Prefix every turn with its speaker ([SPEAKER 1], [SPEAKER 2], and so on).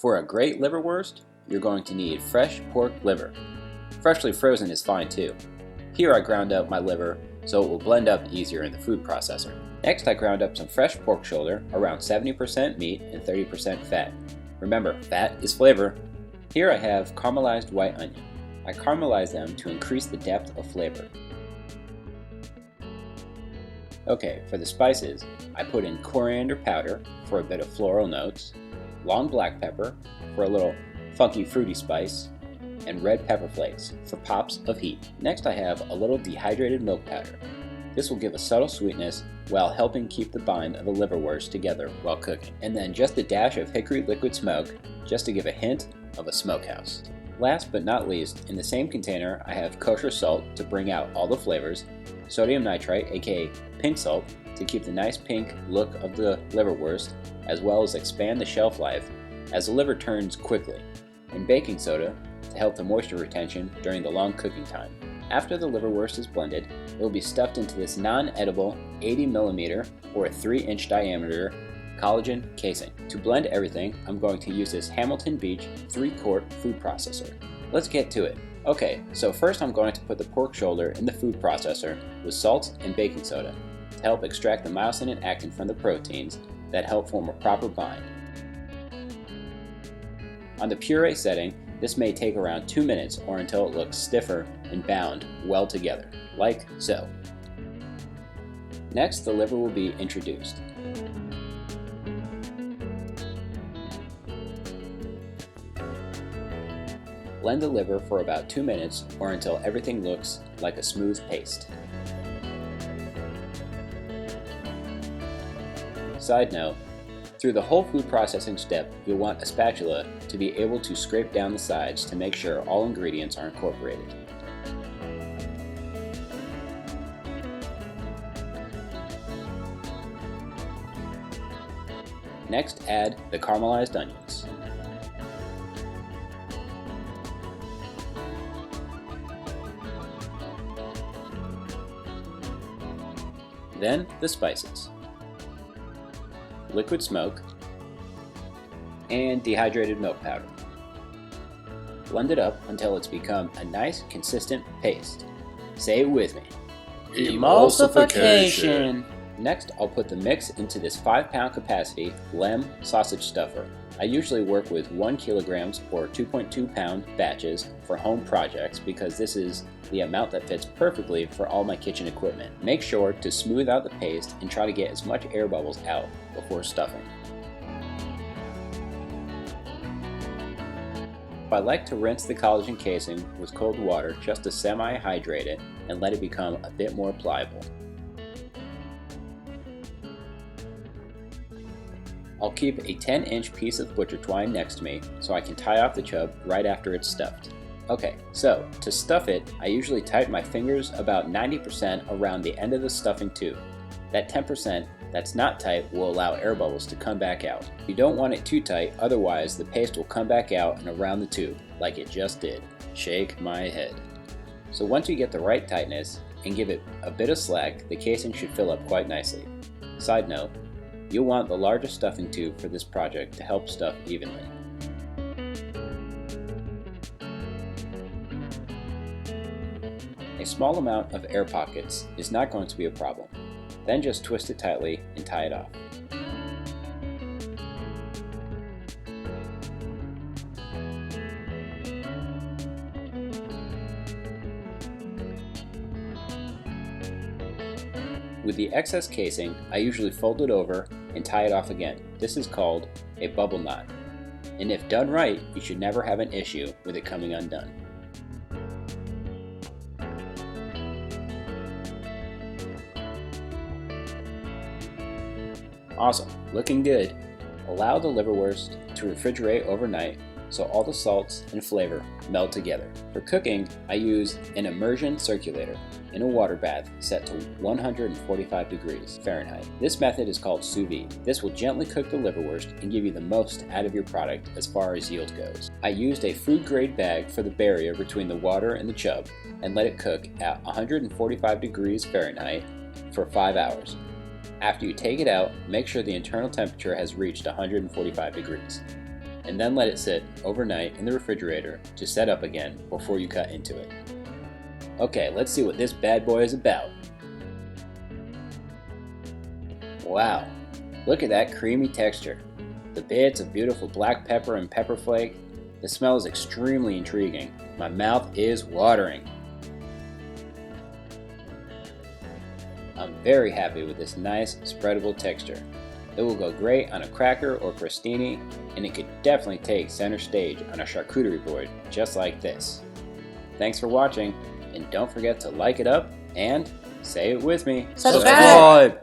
[SPEAKER 1] For a great liverwurst, you're going to need fresh pork liver. Freshly frozen is fine too. Here I ground up my liver so it will blend up easier in the food processor. Next I ground up some fresh pork shoulder, around 70% meat and 30% fat. Remember, fat is flavor. Here I have caramelized white onion. I caramelize them to increase the depth of flavor. Okay, for the spices, I put in coriander powder for a bit of floral notes, long black pepper for a little funky fruity spice, and red pepper flakes for pops of heat. Next I have a little dehydrated milk powder. This will give a subtle sweetness while helping keep the bind of the liverwurst together while cooking. And then just a dash of hickory liquid smoke just to give a hint of a smokehouse. Last but not least, in the same container I have kosher salt to bring out all the flavors, sodium nitrite aka pink salt to keep the nice pink look of the liverwurst as well as expand the shelf life as the liver turns quickly, and baking soda to help the moisture retention during the long cooking time. After the liverwurst is blended, it will be stuffed into this non-edible 80mm or 3-inch diameter collagen casing. To blend everything, I'm going to use this Hamilton Beach 3-quart food processor. Let's get to it. Okay, so first I'm going to put the pork shoulder in the food processor with salt and baking soda to help extract the myosin and actin from the proteins that help form a proper bind. On the puree setting, this may take around 2 minutes or until it looks stiffer and bound well together, like so. Next, the liver will be introduced. Blend the liver for about 2 minutes or until everything looks like a smooth paste. Side note, through the whole food processing step, you'll want a spatula to be able to scrape down the sides to make sure all ingredients are incorporated. Next, add the caramelized onions. Then the spices, liquid smoke, and dehydrated milk powder. Blend it up until it's become a nice consistent paste. Say it with me. Emulsification! Next, I'll put the mix into this 5-pound capacity Lem sausage stuffer. I usually work with 1 kg or 2.2 pound batches for home projects because this is the amount that fits perfectly for all my kitchen equipment. Make sure to smooth out the paste and try to get as much air bubbles out before stuffing. I like to rinse the collagen casing with cold water just to semi-hydrate it and let it become a bit more pliable. I'll keep a 10-inch piece of butcher twine next to me so I can tie off the chub right after it's stuffed. Okay, so to stuff it, I usually tighten my fingers about 90% around the end of the stuffing tube. That 10% that's not tight will allow air bubbles to come back out. You don't want it too tight, otherwise the paste will come back out and around the tube, like it just did. Shake my head. So once you get the right tightness and give it a bit of slack, the casing should fill up quite nicely. Side note, you'll want the largest stuffing tube for this project to help stuff evenly. A small amount of air pockets is not going to be a problem. Then just twist it tightly and tie it off. With the excess casing, I usually fold it over and tie it off again. This is called a bubble knot. And if done right, you should never have an issue with it coming undone. Awesome, looking good. Allow the liverwurst to refrigerate overnight so all the salts and flavor meld together. For cooking, I use an immersion circulator in a water bath set to 145 degrees Fahrenheit. This method is called Sous vide. This will gently cook the liverwurst and give you the most out of your product as far as yield goes. I used a food grade bag for the barrier between the water and the chub and let it cook at 145 degrees Fahrenheit for 5 hours. After you take it out, make sure the internal temperature has reached 145 degrees. and then let it sit overnight in the refrigerator to set up again before you cut into it. Okay, let's see what this bad boy is about. Wow, look at that creamy texture. The bits of beautiful black pepper and pepper flake. The smell is extremely intriguing. My mouth is watering. I'm very happy with this nice spreadable texture. It will go great on a cracker or crostini, and it could definitely take center stage on a charcuterie board just like this. Thanks for watching, and don't forget to like it up and say it with me.
[SPEAKER 2] Subscribe!